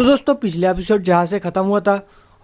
तो दोस्तों पिछले एपिसोड जहाँ से ख़त्म हुआ था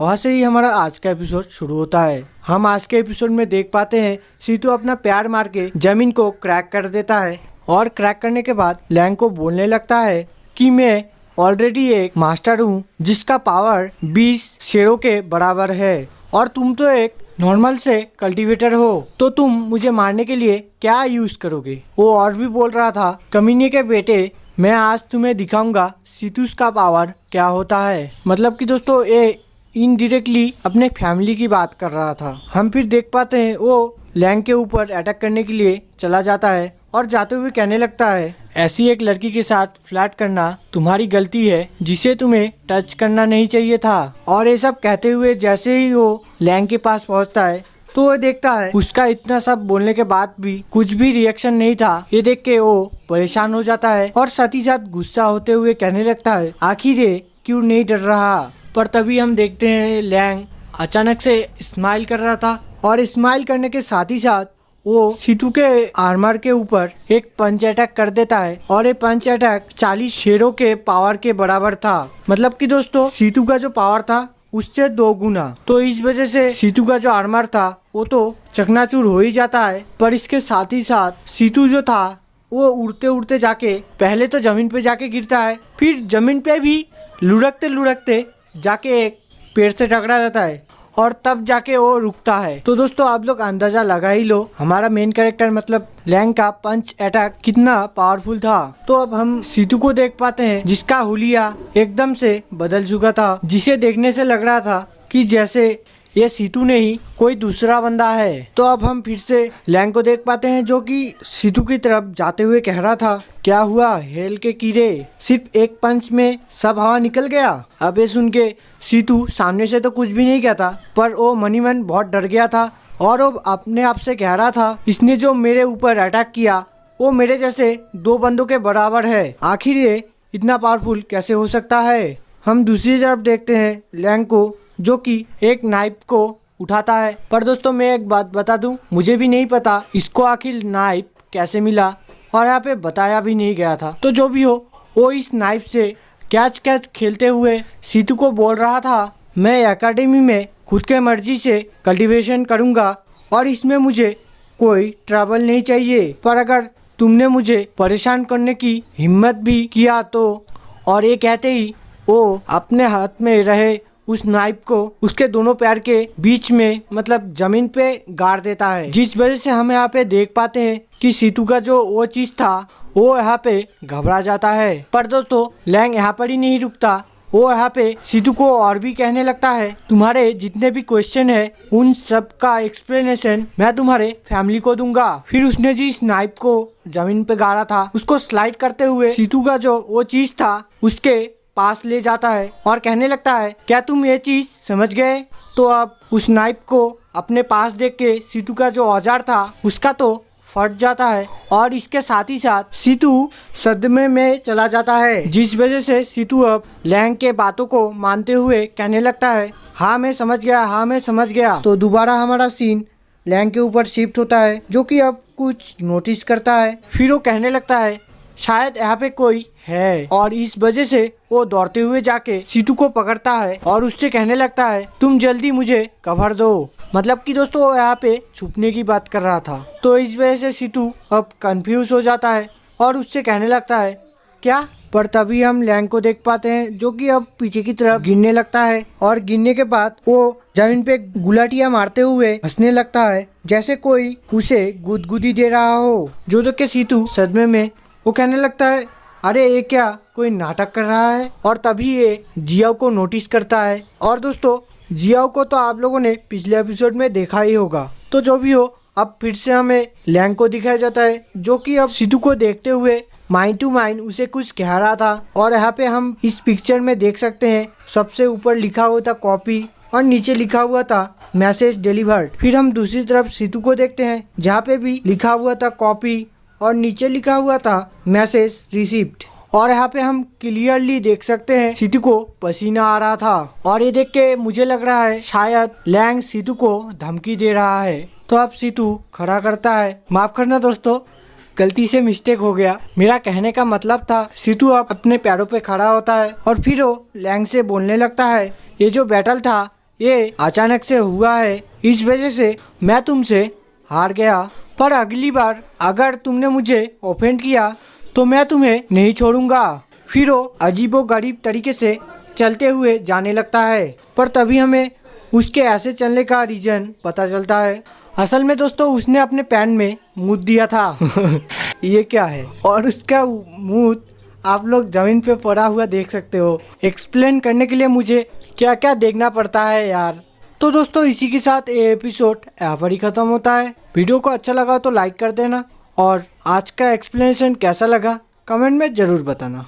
वहाँ से ही हमारा आज का एपिसोड शुरू होता है। हम आज के एपिसोड में देख पाते हैं सीतू अपना पैर मार के जमीन को क्रैक कर देता है और क्रैक करने के बाद लैंग को बोलने लगता है कि मैं ऑलरेडी एक मास्टर हूँ जिसका पावर 20 शेरों के बराबर है और तुम तो एक नॉर्मल से कल्टीवेटर हो, तो तुम मुझे मारने के लिए क्या यूज़ करोगे। वो और भी बोल रहा था, कमीने के बेटे मैं आज तुम्हें दिखाऊंगा सीतूस का पावर क्या होता है। मतलब कि दोस्तों ये इनडायरेक्टली अपने फैमिली की बात कर रहा था। हम फिर देख पाते हैं वो लैंग के ऊपर अटैक करने के लिए चला जाता है और जाते हुए कहने लगता है ऐसी एक लड़की के साथ फ्लर्ट करना तुम्हारी गलती है जिसे तुम्हें टच करना नहीं चाहिए था। और ये सब कहते हुए जैसे ही वो लैंग के पास पहुंचता है तो वो देखता है उसका इतना सब बोलने के बाद भी कुछ भी रिएक्शन नहीं था। ये देख के वो परेशान हो जाता है और साथ ही साथ गुस्सा होते हुए कहने लगता है आखिर ये क्यों नहीं डर रहा। पर तभी हम देखते हैं लैंग अचानक से स्माइल कर रहा था और स्माइल करने के साथ ही साथ वो सीतू के आर्मर के ऊपर एक पंच अटैक कर देता है और ये पंच अटैक 40 शेरों के पावर के बराबर था। मतलब कि दोस्तों सीतू का जो पावर था उससे 2 गुना। तो इस वजह से सीतू का जो आर्मर था वो तो चकनाचूर हो ही जाता है। पर इसके साथ ही साथ सीतू जो था वो उड़ते उड़ते जाके पहले तो जमीन पे जाके गिरता है, फिर जमीन पे भी लुढ़कते लुढ़कते जाके एक पेड़ से टकरा जाता है और तब जाके वो रुकता है। तो दोस्तों आप लोग अंदाजा लगा ही लो हमारा मेन कैरेक्टर मतलब लैंग का पंच अटैक कितना पावरफुल था। तो अब हम सीतू को देख पाते हैं जिसका हुलिया एकदम से बदल चुका था, जिसे देखने से लग रहा था कि जैसे ये सीतू नहीं कोई दूसरा बंदा है। तो अब हम फिर से लैंग को देख पाते हैं जो कि सीतू की तरफ जाते हुए कह रहा था क्या हुआ हेल के कीड़े, सिर्फ एक पंच में सब हवा निकल गया। अब ये सुन के सीतू सामने से तो कुछ भी नहीं कहता पर वो मनी मन बहुत डर गया था और वो अपने आप से कह रहा था इसने जो मेरे ऊपर अटैक किया वो मेरे जैसे 2 बंदों के बराबर है, आखिर ये इतना पावरफुल कैसे हो सकता है। हम दूसरी तरफ देखते हैं लैंग को जो कि एक नाइफ को उठाता है। पर दोस्तों मैं एक बात बता दूं, मुझे भी नहीं पता इसको आखिर नाइफ कैसे मिला और यहाँ पे बताया भी नहीं गया था। तो जो भी हो वो इस नाइफ से कैच कैच खेलते हुए सीतू को बोल रहा था मैं एकेडमी में खुद के मर्जी से कल्टीवेशन करूँगा और इसमें मुझे कोई ट्रबल नहीं चाहिए, पर अगर तुमने मुझे परेशान करने की हिम्मत भी किया तो। और ये कहते ही वो अपने हाथ में रहे उस नाइफ को उसके दोनों पैर के बीच में मतलब जमीन पे गाड़ देता है, जिस वजह से हम यहाँ पे देख पाते हैं कि सीतू का जो वो चीज था वो यहाँ पे घबरा जाता है। पर दोस्तों लैंग यहाँ पर ही नहीं रुकता, वो यहाँ पे सीतू को और भी कहने लगता है तुम्हारे जितने भी क्वेश्चन है उन सब का एक्सप्लेनेशन मैं तुम्हारे फैमिली को दूंगा। फिर उसने जिस नाइफ को जमीन पे गाड़ा था उसको स्लाइड करते हुए सीतू का जो वो चीज था उसके पास ले जाता है और कहने लगता है क्या तुम ये चीज समझ गए। तो अब उस नाइफ को अपने पास देख के सीतू का जो औजार था उसका तो फट जाता है और इसके साथ ही साथ सीतू सदमे में चला जाता है, जिस वजह से सीतू अब लैंग के बातों को मानते हुए कहने लगता है हाँ मैं समझ गया, हाँ मैं समझ गया। तो दोबारा हमारा सीन लैंग के ऊपर शिफ्ट होता है जो कि अब कुछ नोटिस करता है। फिर वो कहने लगता है शायद यहाँ पे कोई है और इस वजह से वो दौड़ते हुए जाके सीतू को पकड़ता है और उससे कहने लगता है तुम जल्दी मुझे कवर दो। मतलब कि दोस्तों वो यहाँ पे छुपने की बात कर रहा था। तो इस वजह से सीतू अब कंफ्यूज हो जाता है और उससे कहने लगता है क्या। पर तभी हम लैंग को देख पाते हैं जो कि अब पीछे की तरफ गिरने लगता है और गिरने के बाद वो जमीन पे गुलाटियां मारते हुए हंसने लगता है जैसे कोई उसे गुदगुदी दे रहा हो। जो देख के सीतू सदमे में वो कहने लगता है अरे ये क्या कोई नाटक कर रहा है। और तभी ये जियाओ को नोटिस करता है और दोस्तों जियाओ को तो आप लोगों ने पिछले एपिसोड में देखा ही होगा। तो जो भी हो अब फिर से हमें लैंग को दिखाया जाता है जो कि अब सीतू को देखते हुए माइंड टू माइंड उसे कुछ कह रहा था। और यहाँ पे हम इस पिक्चर में देख सकते हैं सबसे ऊपर लिखा हुआ था कॉपी और नीचे लिखा हुआ था मैसेज डिलीवर्ड। फिर हम दूसरी तरफ सीतू को देखते हैं जहाँ पे भी लिखा हुआ था कॉपी और नीचे लिखा हुआ था मैसेज रिसीव्ड। और यहाँ पे हम क्लियरली देख सकते हैं सीतू को पसीना आ रहा था और ये देख के मुझे लग रहा है शायद लैंग सीतू को धमकी दे रहा है। तो अब सीतू खड़ा करता है, माफ करना दोस्तों गलती से मिस्टेक हो गया। मेरा कहने का मतलब था सीतू अब अपने पैरों पे खड़ा होता है और फिर वो लैंग से बोलने लगता है, ये जो बैटल था ये अचानक से हुआ है, इस वजह से मैं तुमसे हार गया, पर अगली बार अगर तुमने मुझे ऑफेंड किया तो मैं तुम्हें नहीं छोड़ूंगा। फिर वो अजीबोगरीब तरीके से चलते हुए जाने लगता है, पर तभी हमें उसके ऐसे चलने का रीज़न पता चलता है। असल में दोस्तों उसने अपने पैंट में मूत दिया था। ये क्या है, और उसका मूत आप लोग ज़मीन पे पड़ा हुआ देख सकते हो। एक्सप्लेन करने के लिए मुझे क्या क्या देखना पड़ता है यार। तो दोस्तों इसी के साथ ये एपिसोड यहाँ पर ही ख़त्म होता है। वीडियो को अच्छा लगा तो लाइक कर देना और आज का एक्सप्लेनेशन कैसा लगा कमेंट में ज़रूर बताना।